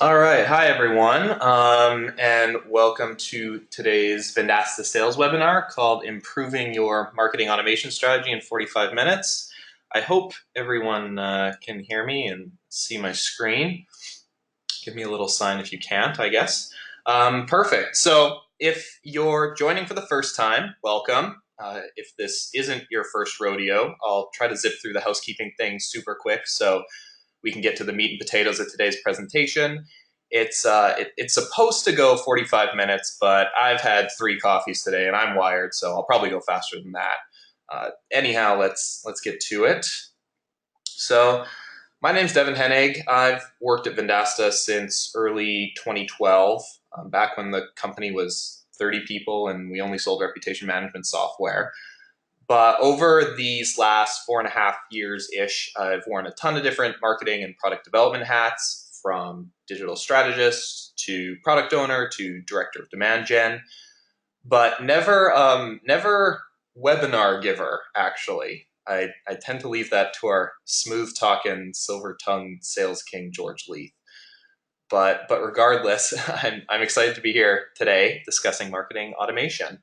All right, hi everyone, and welcome to today's Vendasta sales webinar called Improving Your Marketing Automation Strategy in 45 Minutes. I hope everyone can hear me and see my screen. Give me a little sign if you can't, I guess. Perfect. So if you're joining for the first time, welcome. If this isn't your first rodeo, I'll try to zip through the housekeeping things super quick so we can get to the meat and potatoes of today's presentation. It's supposed to go 45 minutes, but I've had 3 coffees today and I'm wired, so I'll probably go faster than that. Anyhow, let's get to it. So my name's Devon. I've worked at Vendasta since early 2012, back when the company was 30 people and we only sold reputation management software. But over these last 4.5 years-ish, I've worn a ton of different marketing and product development hats, from digital strategist to product owner to director of demand gen, but never webinar giver, actually. I tend to leave that to our smooth talking, silver tongued sales king, George Leith. But regardless, I'm excited to be here today discussing marketing automation.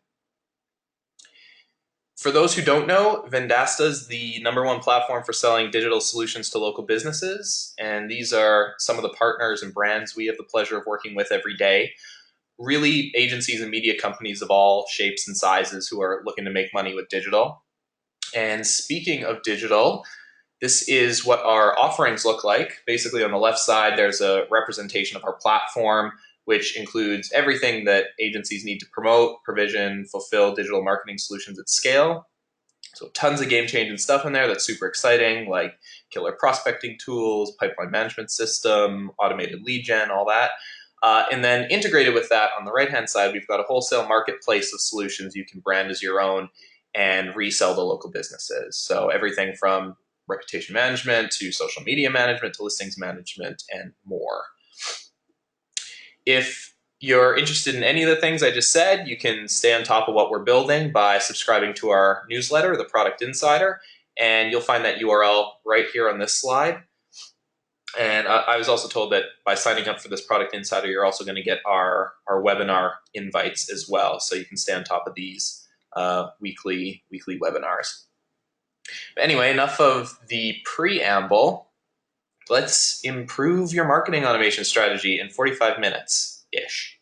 For those who don't know, Vendasta is the #1 platform for selling digital solutions to local businesses. And these are some of the partners and brands we have the pleasure of working with every day. Really, agencies and media companies of all shapes and sizes who are looking to make money with digital. And speaking of digital, this is what our offerings look like. Basically, on the left side, there's a representation of our platform, which includes everything that agencies need to promote, provision, fulfill digital marketing solutions at scale. So tons of game-changing stuff in there that's super exciting, like killer prospecting tools, pipeline management system, automated lead gen, all that. And then integrated with that, on the right-hand side, we've got a wholesale marketplace of solutions you can brand as your own and resell to local businesses. So everything from reputation management to social media management to listings management and more. If you're interested in any of the things I just said, you can stay on top of what we're building by subscribing to our newsletter, The Product Insider, and you'll find that URL right here on this slide. And I was also told that by signing up for this Product Insider, you're also going to get our webinar invites as well, so you can stay on top of these weekly webinars. But anyway, enough of the preamble. Let's improve your marketing automation strategy in 45 minutes-ish.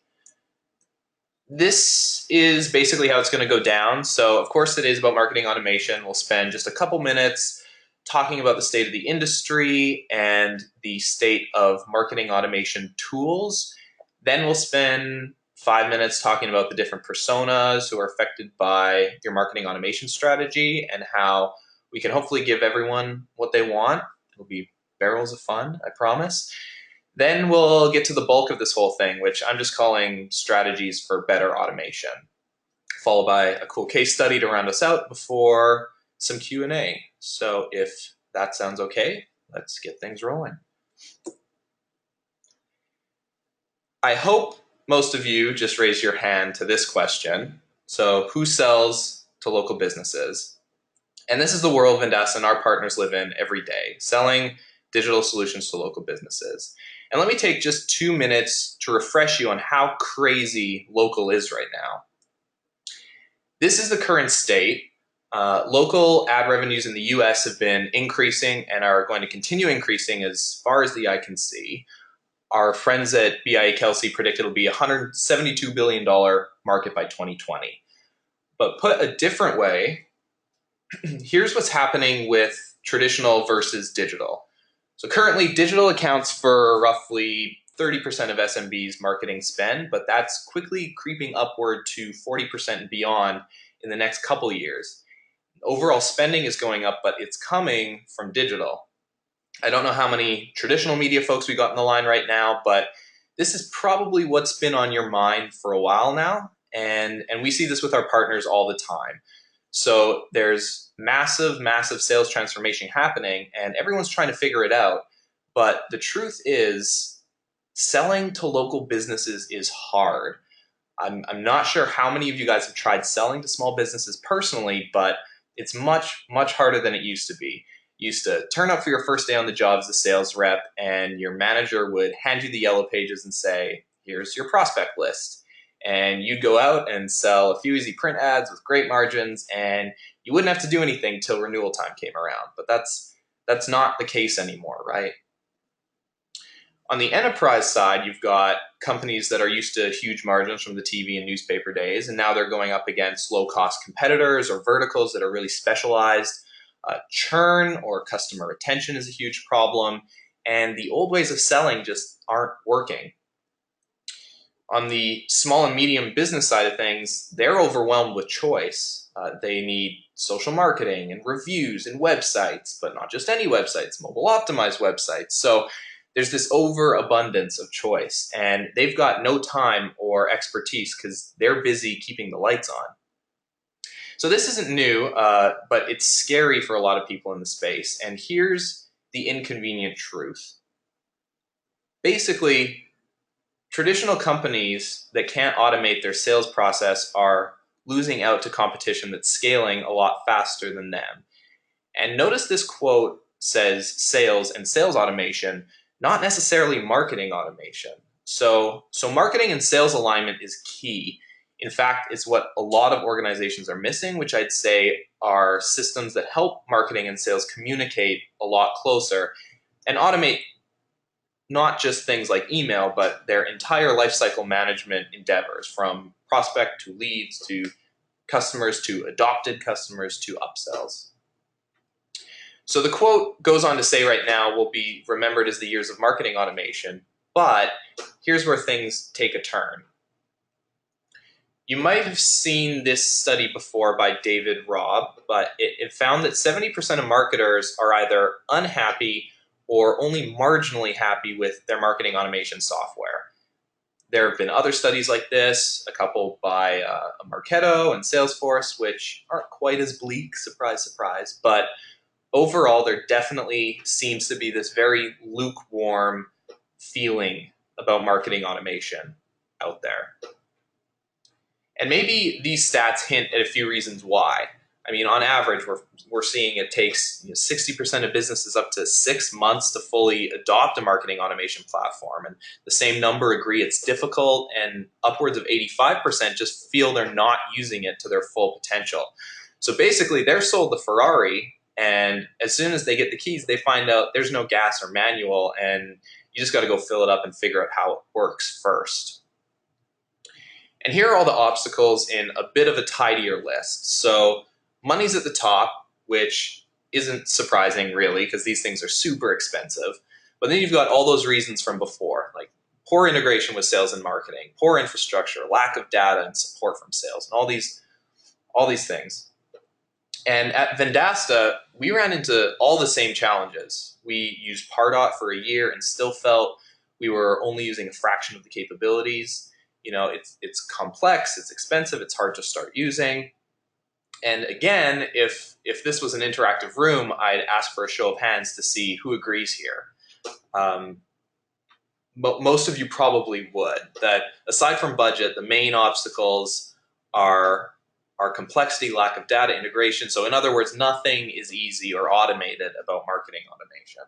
This is basically how it's going to go down. So, of course, it is about marketing automation. We'll spend just a couple minutes talking about the state of the industry and the state of marketing automation tools. Then we'll spend 5 minutes talking about the different personas who are affected by your marketing automation strategy and how we can hopefully give everyone what they want. It'll be barrels of fun, I promise. Then we'll get to the bulk of this whole thing, which I'm just calling strategies for better automation, followed by a cool case study to round us out before some Q&A. So if that sounds okay, let's get things rolling. I hope most of you just raise your hand to this question. So who sells to local businesses? And this is the world Vendasta and our partners live in every day, selling digital solutions to local businesses. And let me take just 2 minutes to refresh you on how crazy local is right now. This is the current state. Local ad revenues in the US have been increasing and are going to continue increasing as far as the eye can see. Our friends at BIA Kelsey predict it'll be a $172 billion market by 2020. But put a different way, here's what's happening with traditional versus digital. So currently, digital accounts for roughly 30% of SMB's marketing spend, but that's quickly creeping upward to 40% and beyond in the next couple years. Overall spending is going up, but it's coming from digital. I don't know how many traditional media folks we got in the line right now, but this is probably what's been on your mind for a while now, and we see this with our partners all the time. So there's massive sales transformation happening, and everyone's trying to figure it out. But the truth is, selling to local businesses is hard. I'm not sure how many of you guys have tried selling to small businesses personally, but it's much harder than it used to be. You used to turn up for your first day on the job as a sales rep, and your manager would hand you the yellow pages and say, here's your prospect list. And you'd go out and sell a few easy print ads with great margins, and you wouldn't have to do anything till renewal time came around. But that's not the case anymore, right? On the enterprise side, you've got companies that are used to huge margins from the TV and newspaper days, and now they're going up against low-cost competitors or verticals that are really specialized. Churn or customer retention is a huge problem, and the old ways of selling just aren't working. On the small and medium business side of things, they're overwhelmed with choice. They need social marketing and reviews and websites, but not just any websites, mobile optimized websites. So there's this overabundance of choice, and they've got no time or expertise because they're busy keeping the lights on. So this isn't new, but it's scary for a lot of people in the space. And here's the inconvenient truth. Basically, traditional companies that can't automate their sales process are losing out to competition that's scaling a lot faster than them. And notice this quote says sales and sales automation, not necessarily marketing automation. So marketing and sales alignment is key. In fact, it's what a lot of organizations are missing, which I'd say are systems that help marketing and sales communicate a lot closer and automate not just things like email, but their entire lifecycle management endeavors, from prospect to leads to customers to adopted customers to upsells. So the quote goes on to say right now will be remembered as the years of marketing automation, but here's where things take a turn. You might have seen this study before by David Robb, but it found that 70% of marketers are either unhappy or only marginally happy with their marketing automation software. There have been other studies like this, a couple by Marketo and Salesforce, which aren't quite as bleak, surprise, surprise, but overall there definitely seems to be this very lukewarm feeling about marketing automation out there. And maybe these stats hint at a few reasons why. I mean, on average, we're seeing it takes 60% of businesses up to 6 months to fully adopt a marketing automation platform. And the same number agree it's difficult, and upwards of 85% just feel they're not using it to their full potential. So basically, they're sold the Ferrari, and as soon as they get the keys, they find out there's no gas or manual, and you just got to go fill it up and figure out how it works first. And here are all the obstacles in a bit of a tidier list. So money's at the top, which isn't surprising really, because these things are super expensive. But then you've got all those reasons from before, like poor integration with sales and marketing, poor infrastructure, lack of data and support from sales, and all these things. And at Vendasta, we ran into all the same challenges. We used Pardot for a year and still felt we were only using a fraction of the capabilities. It's complex, it's expensive, it's hard to start using. And again, if this was an interactive room, I'd ask for a show of hands to see who agrees here. Most of you probably would. That aside from budget, the main obstacles are complexity, lack of data integration. So in other words, nothing is easy or automated about marketing automation.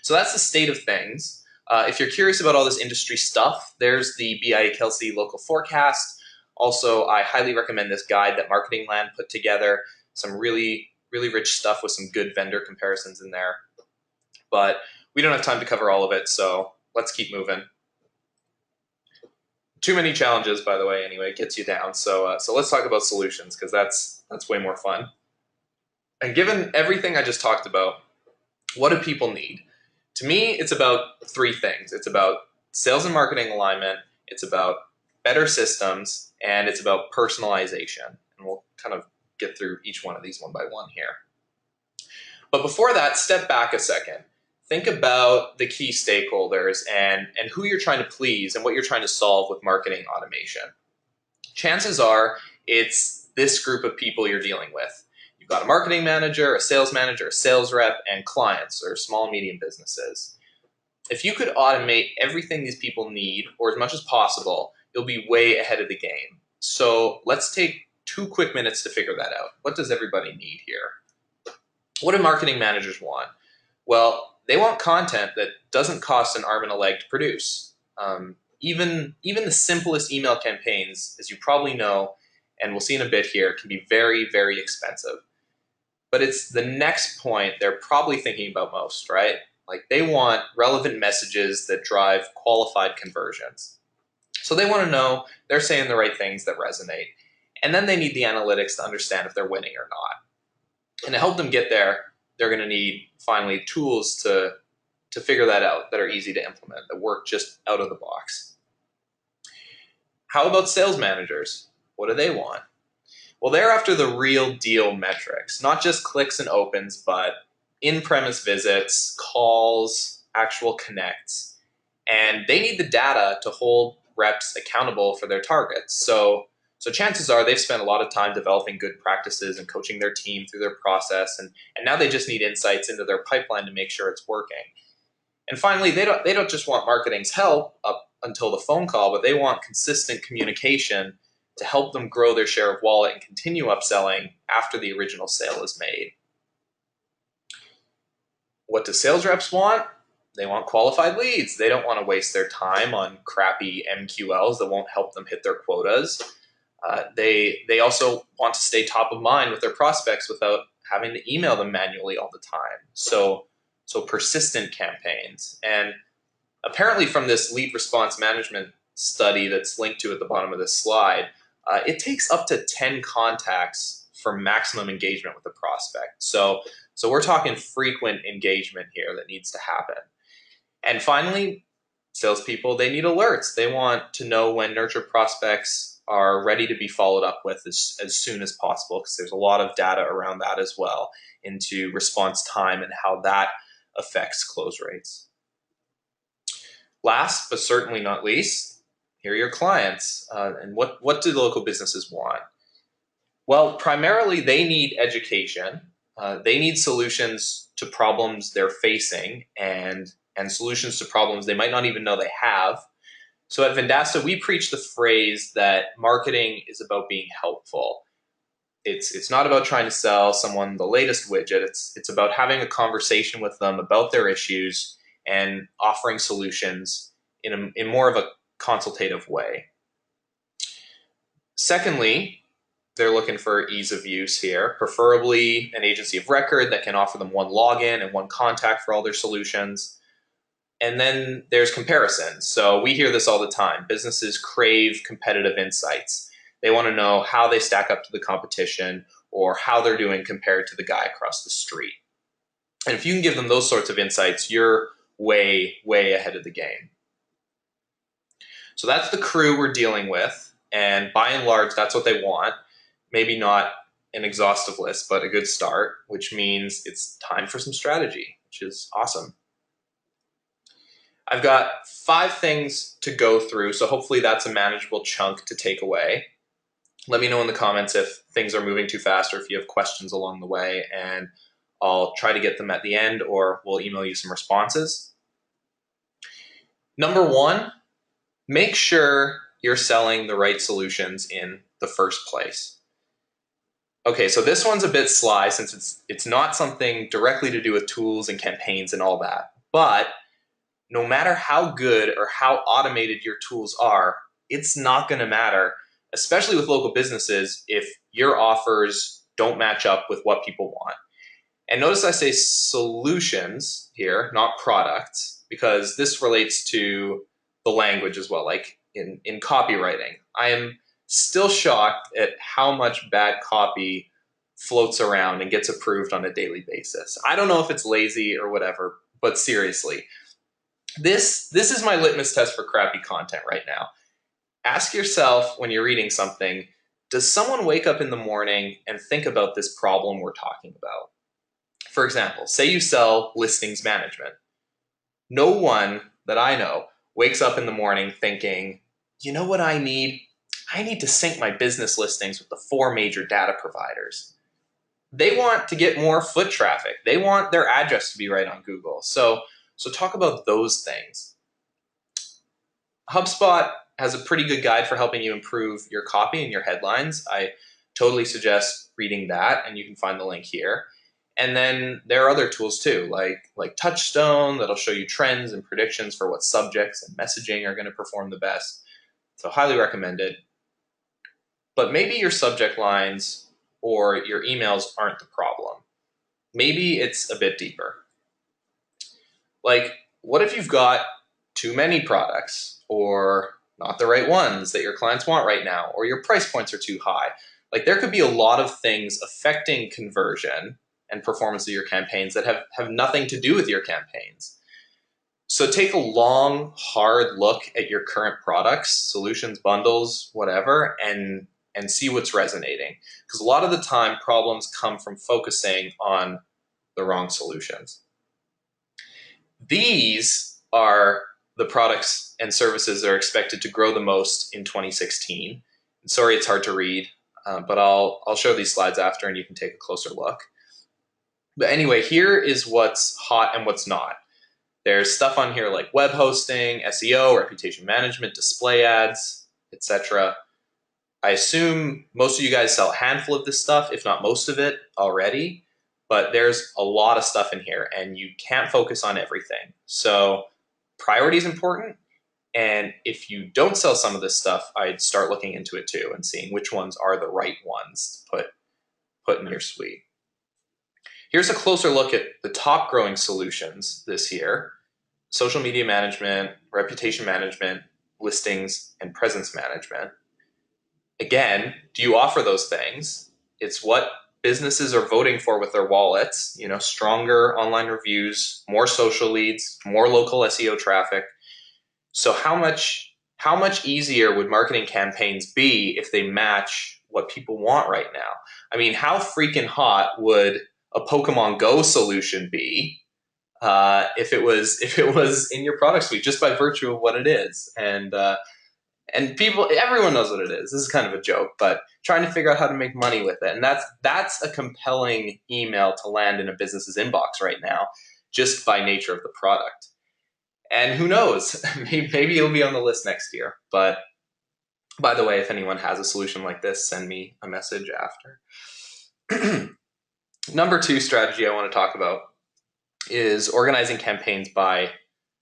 So that's the state of things. If you're curious about all this industry stuff, there's the BIA Kelsey local forecast. Also, I highly recommend this guide that Marketing Land put together. Some really, really rich stuff with some good vendor comparisons in there. But we don't have time to cover all of it, so let's keep moving. Too many challenges, by the way, anyway, it gets you down. So let's talk about solutions, because that's way more fun. And given everything I just talked about, what do people need? To me, it's about 3 things. It's about sales and marketing alignment, it's about better systems, and it's about personalization. And we'll kind of get through each one of these one by one here. But before that, step back a second. Think about the key stakeholders and who you're trying to please and what you're trying to solve with marketing automation. Chances are it's this group of people you're dealing with. You've got a marketing manager, a sales rep, and clients, or small and medium businesses. If you could automate everything these people need, or as much as possible, you'll be way ahead of the game. So let's take 2 quick minutes to figure that out. What does everybody need here? What do marketing managers want? Well, they want content that doesn't cost an arm and a leg to produce. Even the simplest email campaigns, as you probably know, and we'll see in a bit here, can be very, very expensive. But it's the next point they're probably thinking about most, right? Like they want relevant messages that drive qualified conversions. So they want to know they're saying the right things that resonate. And then they need the analytics to understand if they're winning or not. And to help them get there, they're going to need finally tools to figure that out that are easy to implement, that work just out of the box. How about sales managers? What do they want? Well, they're after the real deal metrics, not just clicks and opens, but in-premise visits, calls, actual connects. And they need the data to hold reps accountable for their targets. So chances are they've spent a lot of time developing good practices and coaching their team through their process, and now they just need insights into their pipeline to make sure it's working. And finally, they don't just want marketing's help up until the phone call, but they want consistent communication to help them grow their share of wallet and continue upselling after the original sale is made. What do sales reps want? They want qualified leads. They don't want to waste their time on crappy MQLs that won't help them hit their quotas. They also want to stay top of mind with their prospects without having to email them manually all the time. So persistent campaigns. And apparently from this lead response management study that's linked to at the bottom of this slide, it takes up to 10 contacts for maximum engagement with the prospect. So we're talking frequent engagement here that needs to happen. And finally, salespeople, they need alerts. They want to know when nurtured prospects are ready to be followed up with as soon as possible, because there's a lot of data around that as well into response time and how that affects close rates. Last, but certainly not least, here are your clients. And what do the local businesses want? Well, primarily they need education. They need solutions to problems they're facing and solutions to problems they might not even know they have. So at Vendasta, we preach the phrase that marketing is about being helpful. It's not about trying to sell someone the latest widget. It's about having a conversation with them about their issues and offering solutions in more of a consultative way. Secondly, they're looking for ease of use here, preferably an agency of record that can offer them one login and one contact for all their solutions. And then there's comparison. So we hear this all the time. Businesses crave competitive insights. They want to know how they stack up to the competition or how they're doing compared to the guy across the street. And if you can give them those sorts of insights, you're way, way ahead of the game. So that's the crew we're dealing with. And by and large, that's what they want. Maybe not an exhaustive list, but a good start, which means it's time for some strategy, which is awesome. I've got 5 things to go through, so hopefully that's a manageable chunk to take away. Let me know in the comments if things are moving too fast or if you have questions along the way, and I'll try to get them at the end, or we'll email you some responses. Number 1, make sure you're selling the right solutions in the first place. Okay, so this one's a bit sly since it's not something directly to do with tools and campaigns and all that, but no matter how good or how automated your tools are, it's not going to matter, especially with local businesses, if your offers don't match up with what people want. And notice I say solutions here, not products, because this relates to the language as well, like in copywriting. I am still shocked at how much bad copy floats around and gets approved on a daily basis. I don't know if it's lazy or whatever, but seriously, this is my litmus test for crappy content right now. Ask yourself when you're reading something, does someone wake up in the morning and think about this problem we're talking about? For example, say you sell listings management. No one that I know wakes up in the morning thinking, you know what I need? I need to sync my business listings with the 4 major data providers. They want to get more foot traffic. They want their address to be right on Google. So talk about those things. HubSpot has a pretty good guide for helping you improve your copy and your headlines. I totally suggest reading that, and you can find the link here. And then there are other tools too, like Touchstone, that'll show you trends and predictions for what subjects and messaging are going to perform the best. So highly recommended. But maybe your subject lines or your emails aren't the problem. Maybe it's a bit deeper. Like, what if you've got too many products or not the right ones that your clients want right now, or your price points are too high? Like, there could be a lot of things affecting conversion and performance of your campaigns that have nothing to do with your campaigns. So take a long, hard look at your current products, solutions, bundles, whatever, and see what's resonating. Because a lot of the time, problems come from focusing on the wrong solutions. These are the products and services that are expected to grow the most in 2016. Sorry, it's hard to read, but I'll show these slides after and you can take a closer look. But anyway, here is what's hot and what's not. There's stuff on here like web hosting, SEO, reputation management, display ads, etc. I assume most of you guys sell a handful of this stuff, if not most of it already, but there's a lot of stuff in here and you can't focus on everything. So priority is important. And if you don't sell some of this stuff, I'd start looking into it too and seeing which ones are the right ones to put in your suite. Here's a closer look at the top growing solutions this year: social media management, reputation management, listings, and presence management. Again, do you offer those things? It's what businesses are voting for with their wallets, stronger online reviews, more social leads, more local SEO traffic. So how much easier would marketing campaigns be if they match what people want right now? I mean, how freaking hot would a Pokemon Go solution be if it was in your product suite, just by virtue of what it is? And everyone knows what it is. This is kind of a joke, but trying to figure out how to make money with it. And that's a compelling email to land in a business's inbox right now, just by nature of the product. And who knows, maybe it'll be on the list next year. But by the way, if anyone has a solution like this, send me a message after. Number 2 strategy I want to talk about is organizing campaigns by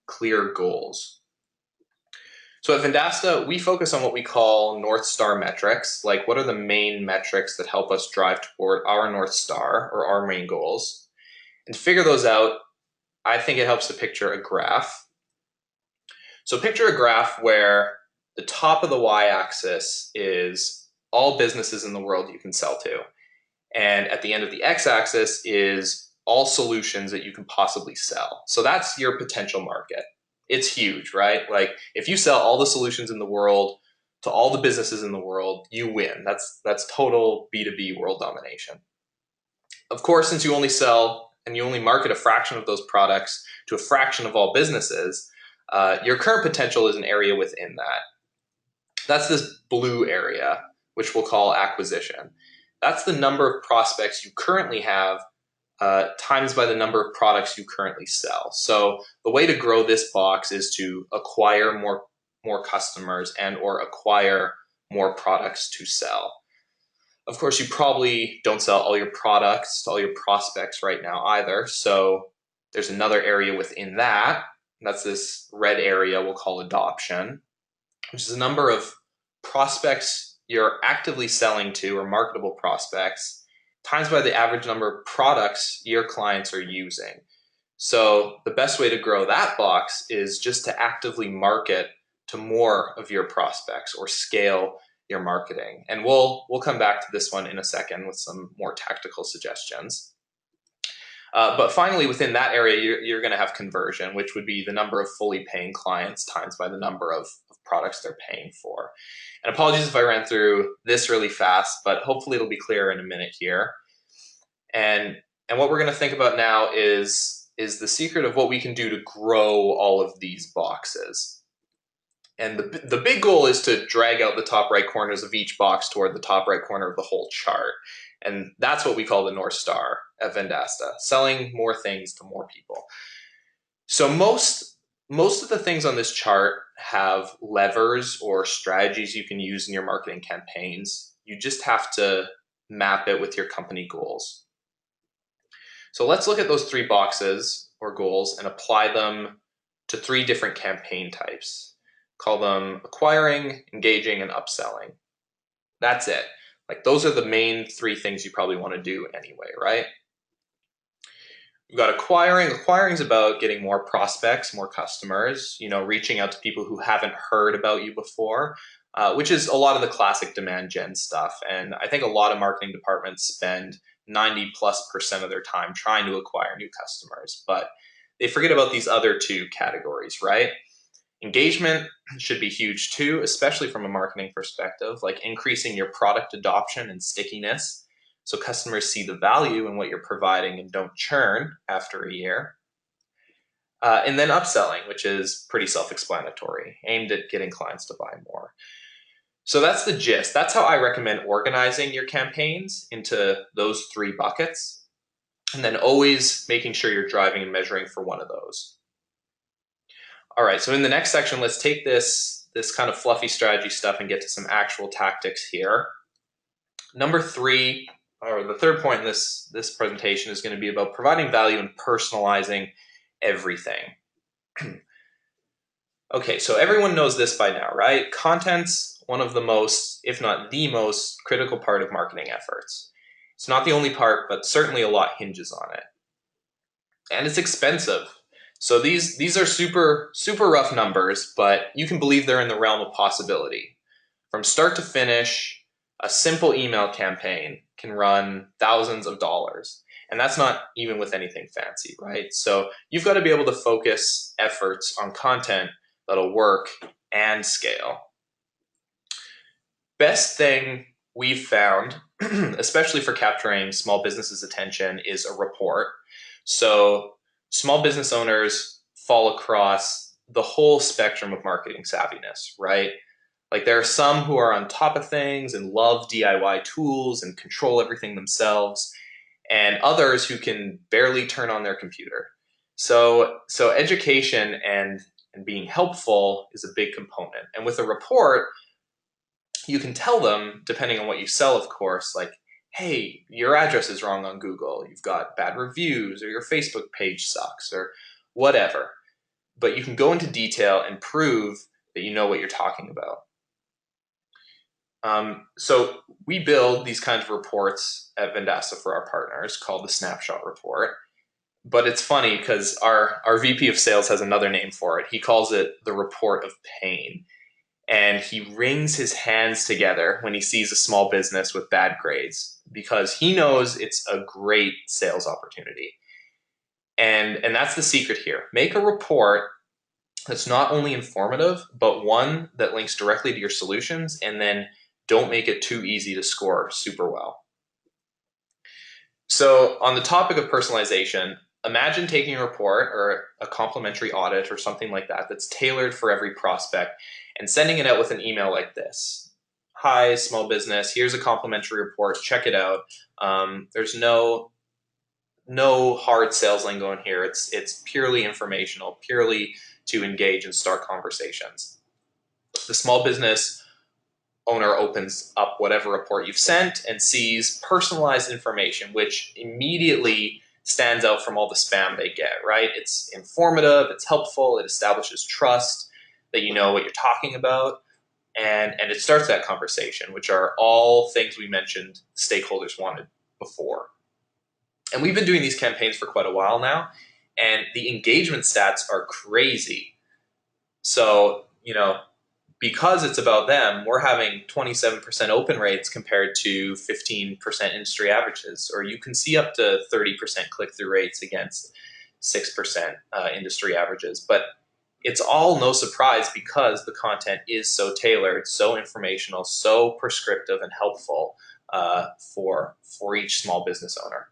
clear goals. So at Vendasta, we focus on what we call North Star metrics, like what are the main metrics that help us drive toward our North Star or our main goals. And to figure those out, I think it helps to picture a graph. So picture a graph where the top of the y-axis is all businesses in the world you can sell to. And at the end of the x-axis is all solutions that you can possibly sell. So that's your potential market. It's huge, right? Like if you sell all the solutions in the world to all the businesses in the world, you win. That's total B2B world domination. Of course, since you only sell and you only market a fraction of those products to a fraction of all businesses, your current potential is an area within that. That's this blue area, which we'll call acquisition. That's the number of prospects you currently have times by the number of products you currently sell. So the way to grow this box is to acquire more customers and or acquire more products to sell. Of course, you probably don't sell all your products to all your prospects right now either. So there's another area within that. That's this red area we'll call adoption, which is a number of prospects you're actively selling to, or marketable prospects, times by the average number of products your clients are using. So the best way to grow that box is just to actively market to more of your prospects or scale your marketing. And we'll come back to this one in a second with some more tactical suggestions. But finally, within that area, you're going to have conversion, which would be the number of fully paying clients times by the number of products they're paying for. And apologies if I ran through this really fast, but hopefully it'll be clear in a minute here. And what we're going to think about now is the secret of what we can do to grow all of these boxes. And the big goal is to drag out the top right corners of each box toward the top right corner of the whole chart. And that's what we call the North Star at Vendasta, selling more things to more people. So most of the things on this chart have levers or strategies you can use in your marketing campaigns. You just have to map it with your company goals. So let's look at those 3 boxes or goals and apply them to 3 different campaign types. Call them acquiring, engaging, and upselling. That's it. Like those are the main 3 things you probably want to do anyway, right? We've got acquiring. Acquiring is about getting more prospects, more customers, reaching out to people who haven't heard about you before, which is a lot of the classic demand gen stuff. And I think a lot of marketing departments spend 90+% of their time trying to acquire new customers, but they forget about these other 2 categories, right? Engagement should be huge too, especially from a marketing perspective, like increasing your product adoption and stickiness so customers see the value in what you're providing and don't churn after a year. And then upselling, which is pretty self-explanatory, aimed at getting clients to buy more. So that's the gist. That's how I recommend organizing your campaigns into those 3 buckets, and then always making sure you're driving and measuring for one of those. All right, so in the next section, let's take this kind of fluffy strategy stuff and get to some actual tactics here. Number 3, or the third point in this presentation, is going to be about providing value and personalizing everything. Okay, so everyone knows this by now, right? Content's one of the most, if not the most, critical part of marketing efforts. It's not the only part, but certainly a lot hinges on it. And it's expensive. So these are super rough numbers, but you can believe they're in the realm of possibility. From start to finish, a simple email campaign can run thousands of dollars. And that's not even with anything fancy, right? So you've got to be able to focus efforts on content that'll work and scale. Best thing we've found, especially for capturing small businesses' attention, is a report. So small business owners fall across the whole spectrum of marketing savviness, right? Like there are some who are on top of things and love DIY tools and control everything themselves, and others who can barely turn on their computer. So education and being helpful is a big component. And with a report, you can tell them, depending on what you sell, of course, like, hey, your address is wrong on Google, you've got bad reviews, or your Facebook page sucks, or whatever. But you can go into detail and prove that you know what you're talking about. So we build these kinds of reports at Vendasta for our partners called the Snapshot Report. But it's funny because our VP of sales has another name for it. He calls it the report of pain. And he wrings his hands together when he sees a small business with bad grades because he knows it's a great sales opportunity. And that's the secret here. Make a report that's not only informative, but one that links directly to your solutions, and then don't make it too easy to score super well. So on the topic of personalization, imagine taking a report or a complimentary audit or something like that that's tailored for every prospect and sending it out with an email like this. Hi, small business, here's a complimentary report, check it out. There's no hard sales lingo in here. It's purely informational, purely to engage and start conversations. The small business owner opens up whatever report you've sent and sees personalized information, which immediately stands out from all the spam they get, right? It's informative, it's helpful, it establishes trust that you know what you're talking about, and it starts that conversation, which are all things we mentioned stakeholders wanted before. And we've been doing these campaigns for quite a while now, and the engagement stats are crazy. So, because it's about them, we're having 27% open rates compared to 15% industry averages, or you can see up to 30% click-through rates against 6% industry averages. But it's all no surprise because the content is so tailored, so informational, so prescriptive and helpful for each small business owner.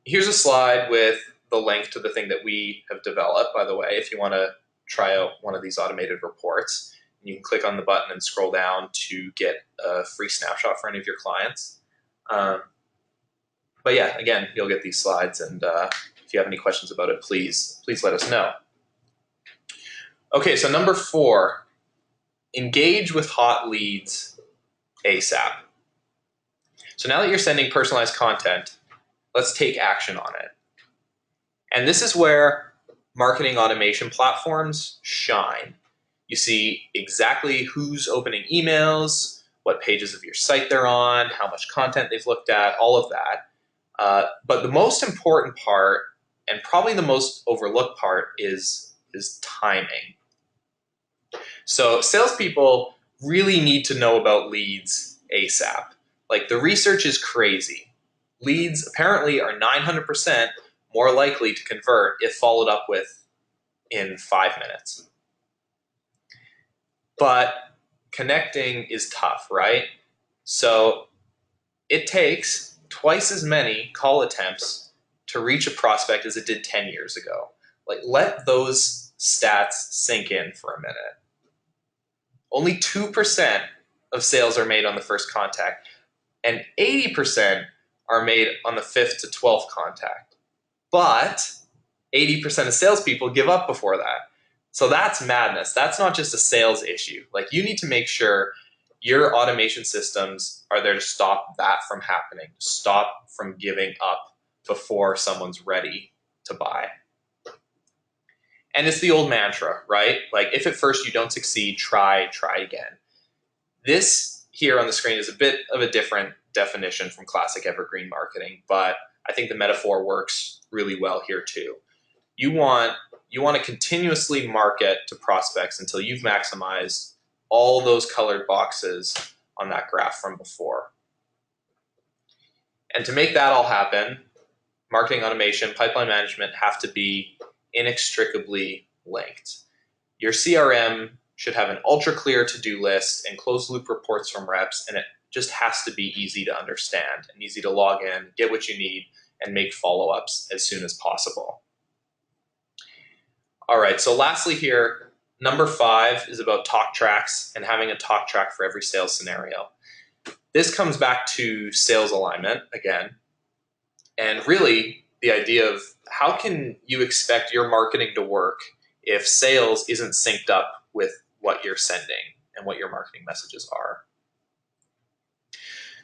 Here's a slide with the link to the thing that we have developed, by the way, if you want to try out one of these automated reports. You can click on the button and scroll down to get a free snapshot for any of your clients. But yeah, again, you'll get these slides, and if you have any questions about it, please let us know. Okay, so number 4, engage with hot leads ASAP. So now that you're sending personalized content, let's take action on it. And this is where marketing automation platforms shine. You see exactly who's opening emails, what pages of your site they're on, how much content they've looked at, all of that. But the most important part, and probably the most overlooked part, is timing. So salespeople really need to know about leads ASAP. Like, the research is crazy. Leads apparently are 900% more likely to convert if followed up with in 5 minutes. But connecting is tough, right? So it takes twice as many call attempts to reach a prospect as it did 10 years ago. Like, let those stats sink in for a minute. Only 2% of sales are made on the first contact, and 80% are made on the 5th to 12th contact. But 80% of salespeople give up before that. So that's madness. That's not just a sales issue. Like, you need to make sure your automation systems are there to stop that from happening, stop from giving up before someone's ready to buy. And it's the old mantra, right? Like, if at first you don't succeed, try again. This here on the screen is a bit of a different definition from classic evergreen marketing, but I think the metaphor works really well here too. You want to continuously market to prospects until you've maximized all those colored boxes on that graph from before. And to make that all happen, marketing automation, pipeline management have to be inextricably linked. Your CRM should have an ultra clear to-do list and closed loop reports from reps, and it just has to be easy to understand and easy to log in, get what you need, and make follow-ups as soon as possible. All right, so lastly here, number 5 is about talk tracks and having a talk track for every sales scenario. This comes back to sales alignment again, and really the idea of how can you expect your marketing to work if sales isn't synced up with what you're sending and what your marketing messages are.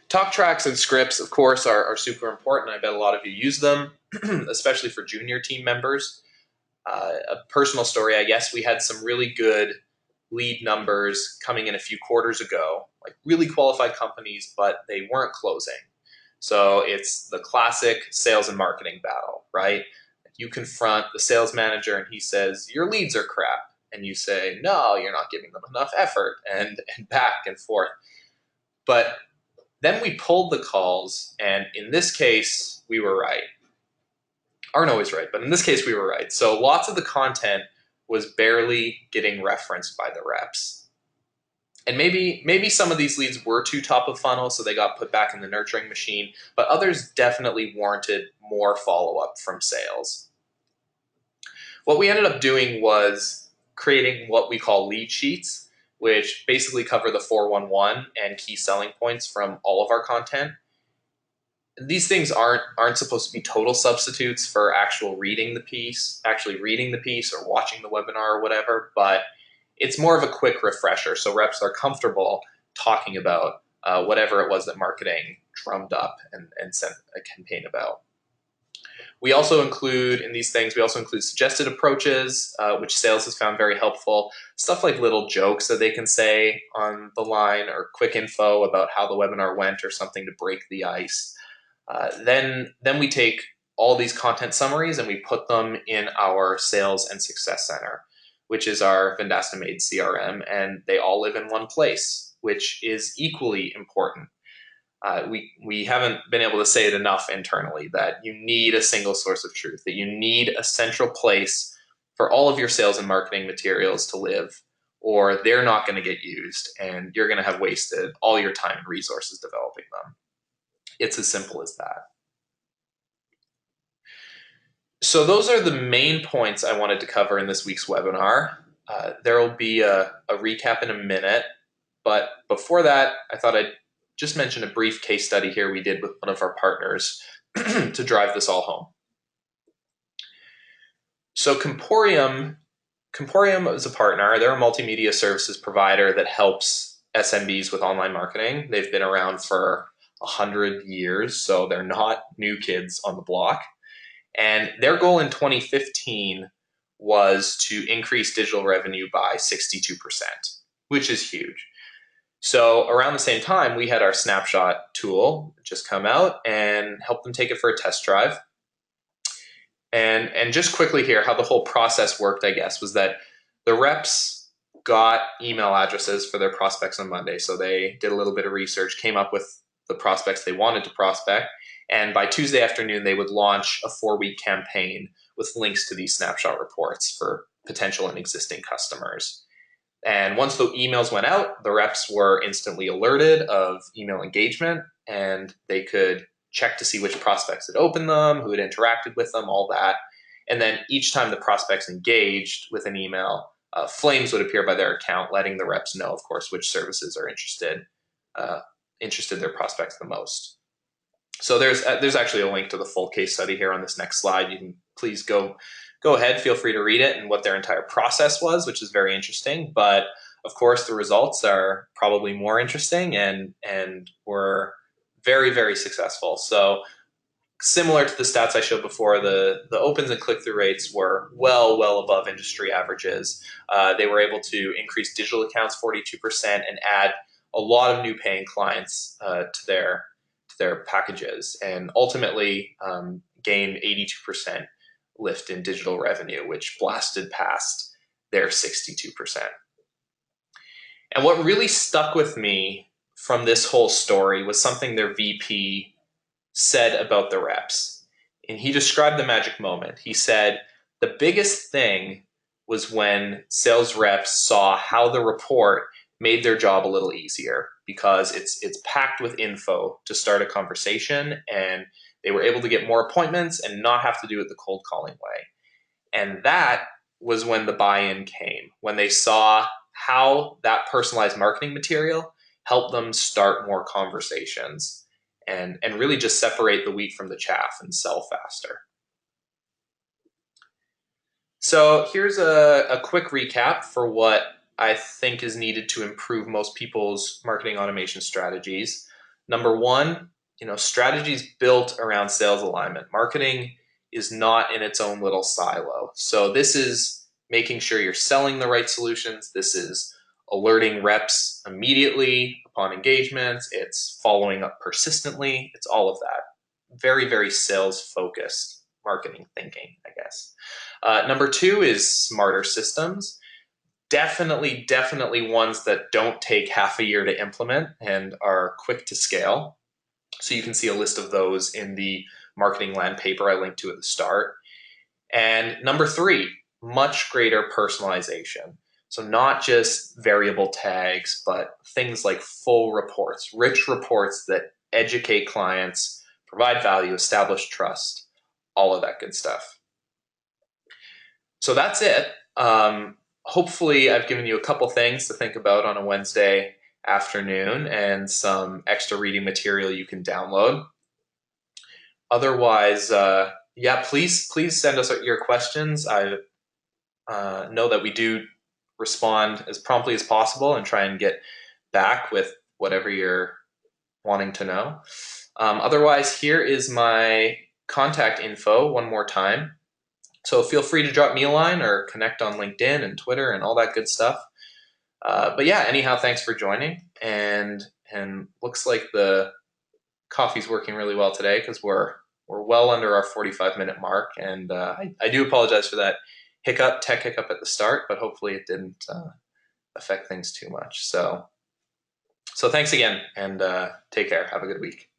Talk tracks and scripts, of course, are super important. I bet a lot of you use them, especially for junior team members. A personal story, I guess, we had some really good lead numbers coming in a few quarters ago, like really qualified companies, but they weren't closing. So it's the classic sales and marketing battle, right? You confront the sales manager and he says, your leads are crap. And you say, no, you're not giving them enough effort, and back and forth. But then we pulled the calls, and in this case, we were right. Aren't always right, but in this case, we were right. So lots of the content was barely getting referenced by the reps. And maybe some of these leads were too top of funnel, so they got put back in the nurturing machine, but others definitely warranted more follow-up from sales. What we ended up doing was creating what we call lead sheets, which basically cover the 411 and key selling points from all of our content. These things aren't supposed to be total substitutes for actually reading the piece or watching the webinar or whatever, but it's more of a quick refresher, so reps are comfortable talking about whatever it was that marketing drummed up and sent a campaign about. We also include, in these things, suggested approaches, which sales has found very helpful. Stuff like little jokes that they can say on the line, or quick info about how the webinar went or something to break the ice. Then we take all these content summaries and we put them in our Sales and Success Center, which is our Vendasta-made CRM, and they all live in one place, which is equally important. We haven't been able to say it enough internally that you need a single source of truth, that you need a central place for all of your sales and marketing materials to live, or they're not going to get used and you're going to have wasted all your time and resources developing them. It's as simple as that. So those are the main points I wanted to cover in this week's webinar. There will be a recap in a minute, but before that, I thought I'd just mention a brief case study here we did with one of our partners to drive this all home. So Comporium is a partner. They're a multimedia services provider that helps SMBs with online marketing. They've been around for 100 years, so they're not new kids on the block. And their goal in 2015 was to increase digital revenue by 62%, which is huge. So around the same time, we had our snapshot tool just come out and help them take it for a test drive. And just quickly here, how the whole process worked, I guess, was that the reps got email addresses for their prospects on Monday. So they did a little bit of research, came up with the prospects they wanted to prospect. And by Tuesday afternoon, they would launch a 4-week campaign with links to these snapshot reports for potential and existing customers. And once the emails went out, the reps were instantly alerted of email engagement, and they could check to see which prospects had opened them, who had interacted with them, all that. And then each time the prospects engaged with an email, flames would appear by their account, letting the reps know, of course, which services are interested their prospects the most. So there's actually a link to the full case study here on this next slide. You can please go ahead, feel free to read it and what their entire process was, which is very interesting. But of course, the results are probably more interesting and were very, very successful. So similar to the stats I showed before, the opens and click-through rates were well above industry averages. They were able to increase digital accounts 42% and add a lot of new paying clients to their packages, and ultimately gained 82% lift in digital revenue, which blasted past their 62%. And what really stuck with me from this whole story was something their VP said about the reps. And he described the magic moment. He said, the biggest thing was when sales reps saw how the report made their job a little easier, because it's packed with info to start a conversation, and they were able to get more appointments and not have to do it the cold calling way. And that was when the buy-in came, when they saw how that personalized marketing material helped them start more conversations and really just separate the wheat from the chaff and sell faster. So here's a quick recap for what I think is needed to improve most people's marketing automation strategies. Number one, strategies built around sales alignment. Marketing is not in its own little silo. So this is making sure you're selling the right solutions. This is alerting reps immediately upon engagements. It's following up persistently. It's all of that. Very, very sales-focused marketing thinking, I guess. Number two is smarter systems. Definitely ones that don't take half a year to implement and are quick to scale. So you can see a list of those in the marketing land paper I linked to at the start. And number three, much greater personalization. So not just variable tags, but things like full reports, rich reports that educate clients, provide value, establish trust, all of that good stuff. So that's it. Hopefully I've given you a couple things to think about on a Wednesday afternoon and some extra reading material you can download. Otherwise, yeah, please send us your questions. I know that we do respond as promptly as possible and try and get back with whatever you're wanting to know. Otherwise, here is my contact info one more time. So feel free to drop me a line or connect on LinkedIn and Twitter and all that good stuff. But yeah, anyhow, thanks for joining. And looks like the coffee's working really well today, because we're well under our 45-minute mark. And I do apologize for that tech hiccup at the start, but hopefully it didn't affect things too much. So thanks again, and take care. Have a good week.